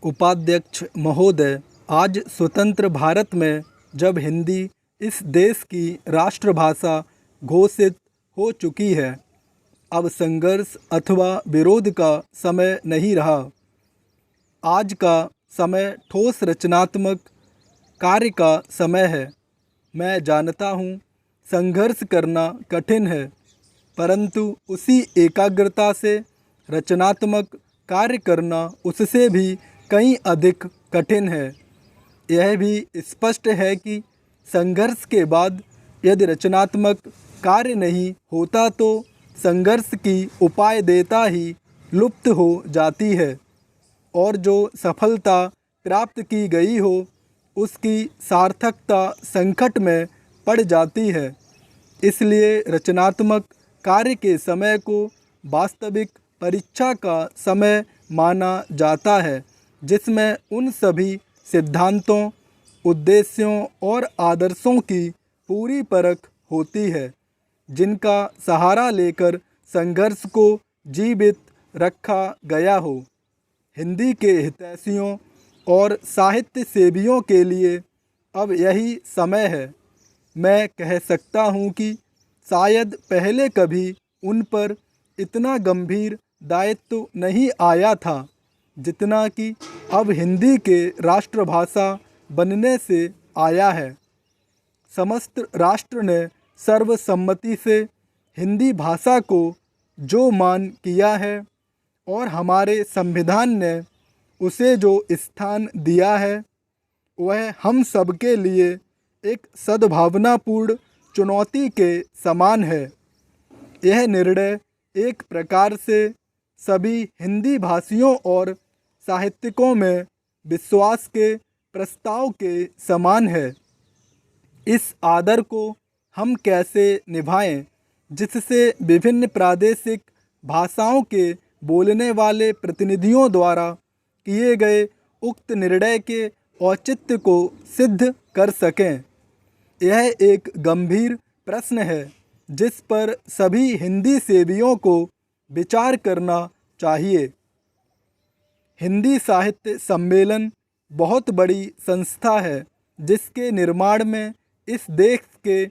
उपाध्यक्ष महोदय, आज स्वतंत्र भारत में जब हिंदी इस देश की राष्ट्रभाषा घोषित हो चुकी है, अब संघर्ष अथवा विरोध का समय नहीं रहा। आज का समय ठोस रचनात्मक कार्य का समय है। मैं जानता हूँ संघर्ष करना कठिन है, परंतु उसी एकाग्रता से रचनात्मक कार्य करना उससे भी कहीं अधिक कठिन है। यह भी स्पष्ट है कि संघर्ष के बाद यदि रचनात्मक कार्य नहीं होता तो संघर्ष की उपादेयता ही लुप्त हो जाती है और जो सफलता प्राप्त की गई हो उसकी सार्थकता संकट में पड़ जाती है। इसलिए रचनात्मक कार्य के समय को वास्तविक परीक्षा का समय माना जाता है, जिसमें उन सभी सिद्धांतों, उद्देश्यों और आदर्शों की पूरी परख होती है जिनका सहारा लेकर संघर्ष को जीवित रखा गया हो। हिंदी के हितैषियों और साहित्य सेवियों के लिए अब यही समय है। मैं कह सकता हूँ कि शायद पहले कभी उन पर इतना गंभीर दायित्व नहीं आया था जितना कि अब हिंदी के राष्ट्रभाषा बनने से आया है। समस्त राष्ट्र ने सर्वसम्मति से हिंदी भाषा को जो मान किया है और हमारे संविधान ने उसे जो स्थान दिया है, वह हम सब के लिए एक सद्भावनापूर्ण चुनौती के समान है। यह निर्णय एक प्रकार से सभी हिंदी भाषियों और साहित्यिकों में विश्वास के प्रस्ताव के समान है। इस आदर को हम कैसे निभाएं, जिससे विभिन्न प्रादेशिक भाषाओं के बोलने वाले प्रतिनिधियों द्वारा किए गए उक्त निर्णय के औचित्य को सिद्ध कर सकें। यह एक गंभीर प्रश्न है जिस पर सभी हिंदी सेवियों को विचार करना चाहिए। हिंदी साहित्य सम्मेलन बहुत बड़ी संस्था है जिसके निर्माण में इस देश के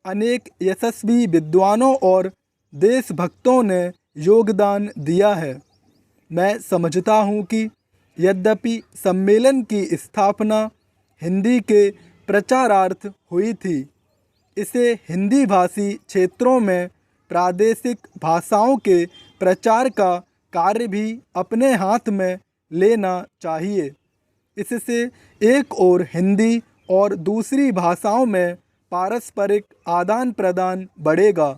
अनेक यशस्वी विद्वानों और देशभक्तों ने योगदान दिया है। मैं समझता हूँ कि यद्यपि सम्मेलन की स्थापना हिंदी के प्रचारार्थ हुई थी, इसे हिंदी भाषी क्षेत्रों में प्रादेशिक भाषाओं के प्रचार का कार्य भी अपने हाथ में लेना चाहिए। इससे एक ओर हिंदी और दूसरी भाषाओं में पारस्परिक आदान प्रदान बढ़ेगा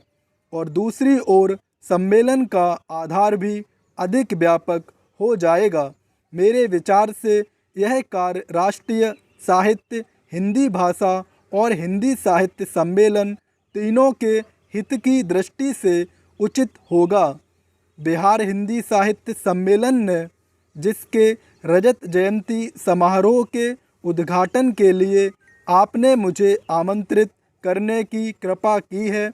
और दूसरी ओर सम्मेलन का आधार भी अधिक व्यापक हो जाएगा। मेरे विचार से यह कार्य राष्ट्रीय साहित्य, हिंदी भाषा और हिंदी साहित्य सम्मेलन तीनों के हित की दृष्टि से उचित होगा। बिहार हिंदी साहित्य सम्मेलन ने, जिसके रजत जयंती समारोह के उद्घाटन के लिए आपने मुझे आमंत्रित करने की कृपा की है,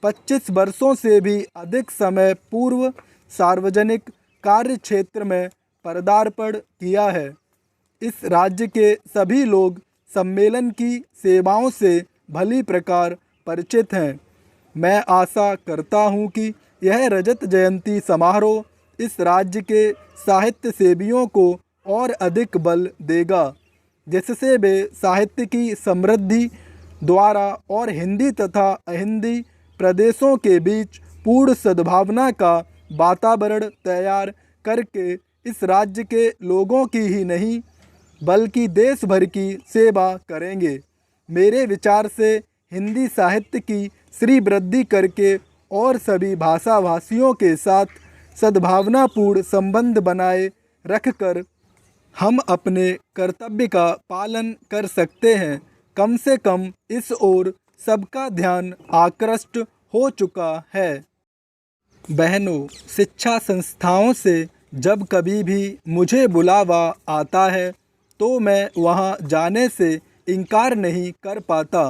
25 वर्षों से भी अधिक समय पूर्व सार्वजनिक कार्य क्षेत्र में पदार्पण किया है। इस राज्य के सभी लोग सम्मेलन की सेवाओं से भली प्रकार परिचित हैं। मैं आशा करता हूँ कि यह रजत जयंती समारोह इस राज्य के साहित्य सेवियों को और अधिक बल देगा, जिससे वे साहित्य की समृद्धि द्वारा और हिंदी तथा अहिंदी प्रदेशों के बीच पूर्ण सद्भावना का वातावरण तैयार करके इस राज्य के लोगों की ही नहीं बल्कि देश भर की सेवा करेंगे। मेरे विचार से हिंदी साहित्य की श्रीवृद्धि करके और सभी भाषा भाषियों के साथ सद्भावनापूर्ण संबंध बनाए रखकर हम अपने कर्तव्य का पालन कर सकते हैं। कम से कम इस ओर सबका ध्यान आकृष्ट हो चुका है। बहनों, शिक्षा संस्थाओं से जब कभी भी मुझे बुलावा आता है तो मैं वहां जाने से इनकार नहीं कर पाता,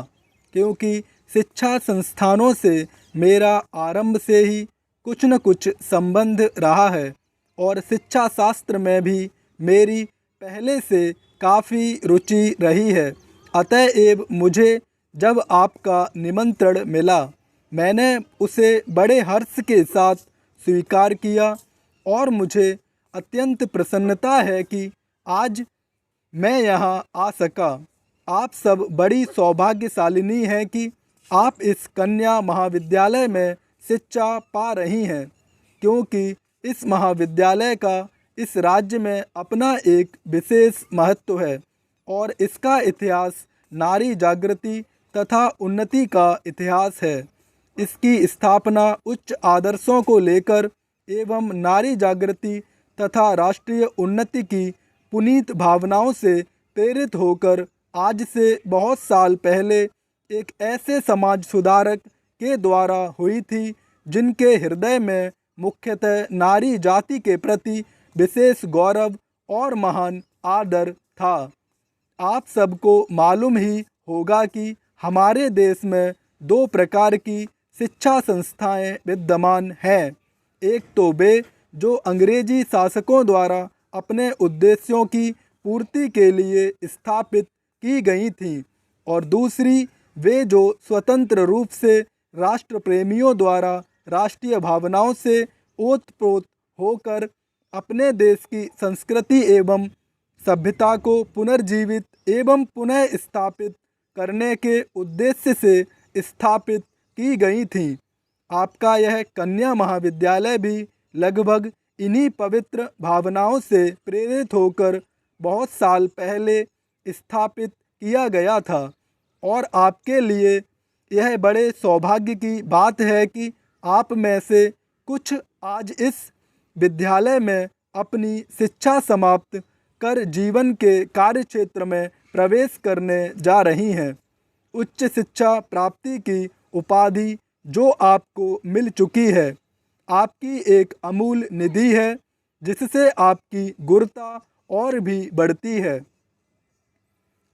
क्योंकि शिक्षा संस्थानों से मेरा आरंभ से ही कुछ न कुछ संबंध रहा है और शिक्षा शास्त्र में भी मेरी पहले से काफ़ी रुचि रही है। अतएव मुझे जब आपका निमंत्रण मिला, मैंने उसे बड़े हर्ष के साथ स्वीकार किया और मुझे अत्यंत प्रसन्नता है कि आज मैं यहाँ आ सका। आप सब बड़ी सौभाग्यशालिनी हैं कि आप इस कन्या महाविद्यालय में शिक्षा पा रही हैं, क्योंकि इस महाविद्यालय का इस राज्य में अपना एक विशेष महत्व है और इसका इतिहास नारी जागृति तथा उन्नति का इतिहास है। इसकी स्थापना उच्च आदर्शों को लेकर एवं नारी जागृति तथा राष्ट्रीय उन्नति की पुनीत भावनाओं से प्रेरित होकर आज से बहुत साल पहले एक ऐसे समाज सुधारक के द्वारा हुई थी जिनके हृदय में मुख्यतः नारी जाति के प्रति विशेष गौरव और महान आदर था। आप सबको मालूम ही होगा कि हमारे देश में दो प्रकार की शिक्षा संस्थाएं विद्यमान हैं। एक तो वे जो अंग्रेजी शासकों द्वारा अपने उद्देश्यों की पूर्ति के लिए स्थापित की गई थीं और दूसरी वे जो स्वतंत्र रूप से राष्ट्र प्रेमियों द्वारा राष्ट्रीय भावनाओं से ओतप्रोत होकर अपने देश की संस्कृति एवं सभ्यता को पुनर्जीवित एवं पुनः स्थापित करने के उद्देश्य से स्थापित की गई थीं। आपका यह कन्या महाविद्यालय भी लगभग इन्हीं पवित्र भावनाओं से प्रेरित होकर बहुत साल पहले स्थापित किया गया था और आपके लिए यह बड़े सौभाग्य की बात है कि आप में से कुछ आज इस विद्यालय में अपनी शिक्षा समाप्त कर जीवन के कार्यक्षेत्र में प्रवेश करने जा रही हैं। उच्च शिक्षा प्राप्ति की उपाधि जो आपको मिल चुकी है, आपकी एक अमूल्य निधि है जिससे आपकी गुरुता और भी बढ़ती है।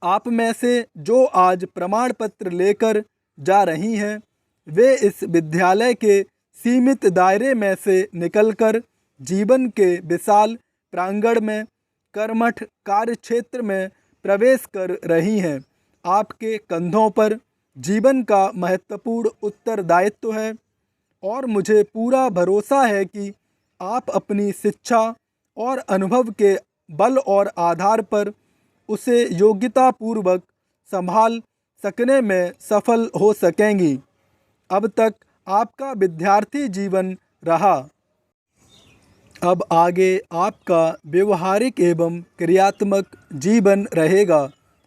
आप में से जो आज प्रमाण पत्र लेकर जा रही हैं, वे इस विद्यालय के सीमित दायरे में से निकलकर जीवन के विशाल प्रांगण में कर्मठ कार्यक्षेत्र में प्रवेश कर रही हैं। आपके कंधों पर जीवन का महत्वपूर्ण उत्तरदायित्व है और मुझे पूरा भरोसा है कि आप अपनी शिक्षा और अनुभव के बल और आधार पर उसे योग्यतापूर्वक संभाल सकने में सफल हो सकेंगी। अब तक आपका विद्यार्थी जीवन रहा, अब आगे आपका व्यवहारिक एवं क्रियात्मक जीवन रहेगा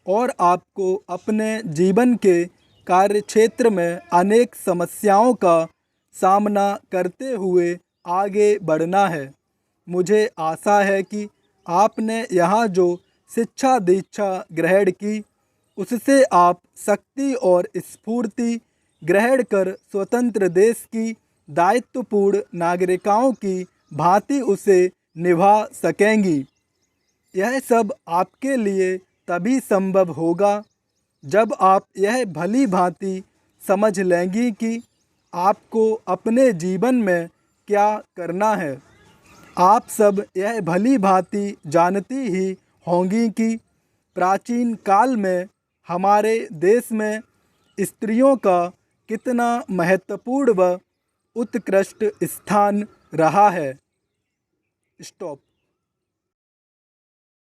और आपको अपने जीवन के कार्यक्षेत्र में अनेक समस्याओं का सामना करते हुए आगे बढ़ना है। मुझे आशा है कि आपने यहाँ जो शिक्षा दीक्षा ग्रहण की, उससे आप शक्ति और स्फूर्ति ग्रहण कर स्वतंत्र देश की दायित्वपूर्ण नागरिकाओं की भांति उसे निभा सकेंगी। यह सब आपके लिए तभी संभव होगा जब आप यह भली भांति समझ लेंगी कि आपको अपने जीवन में क्या करना है। आप सब यह भली भांति जानती ही होंगी कि प्राचीन काल में हमारे देश में स्त्रियों का कितना महत्वपूर्ण व उत्कृष्ट स्थान रहा है। स्टॉप।